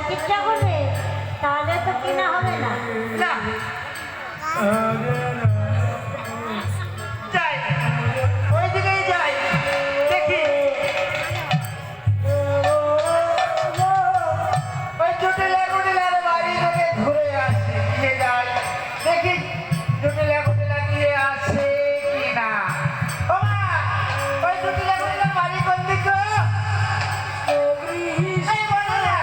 চিকিৎসা করবে, তাহলে তো কিনা হবে না। না যাই, ওই দিকেই যাই, দেখি ওই জটিলা কুটিলার বাড়ি থেকে ঘুরে আসি, নিয়ে যাই, দেখি জটিলা কুটিলা নিয়ে আসে কিনা। ও মা, ওই জটিলা কুটিলার বাড়ি কোন দিকে? এই বলো না।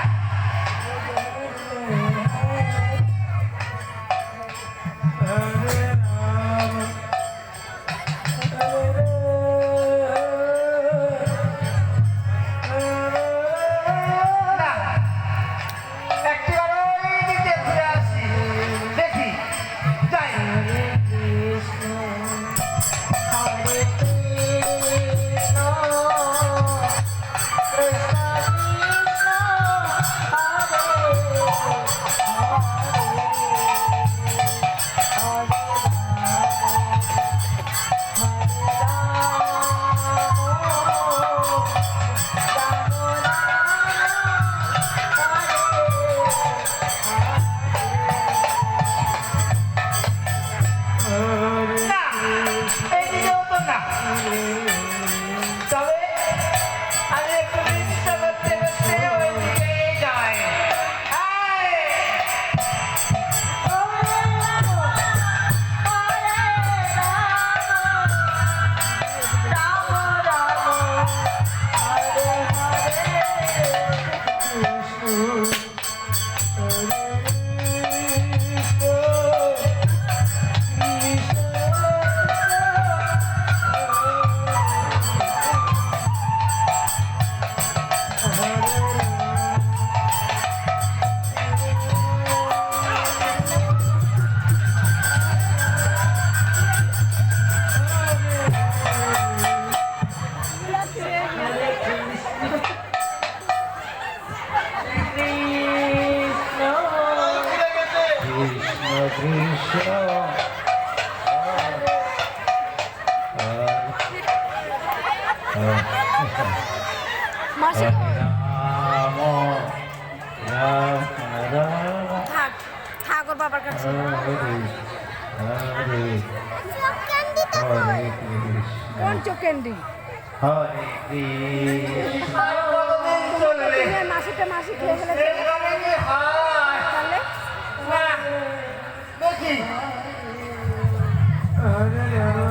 না, একটিবার ওই দিকে ঘুরে আসি, দেখি যাই। হরে কৃষ্ণ কৃষ্ণ কৃষ্ণ হরে না, এইদিকেও তো না। তবে আমি একটু নির্দিষ্ট করতে করতে ওই দিকেই যাই। আয়! কৃষ্ণ মাসি রাম রাম রাম থাক থাক ওর বাবার কাছে। হরে হরে হরে কৃষ্ণ কোন চোখ ক্যান্ডি? হরে কৃষ্ণ আর কতদিন চলবে? মাসিটা মাসি খেয়ে ফেলেছে এখানে কি হয়? তাহলে না, দেখি। হরে রাম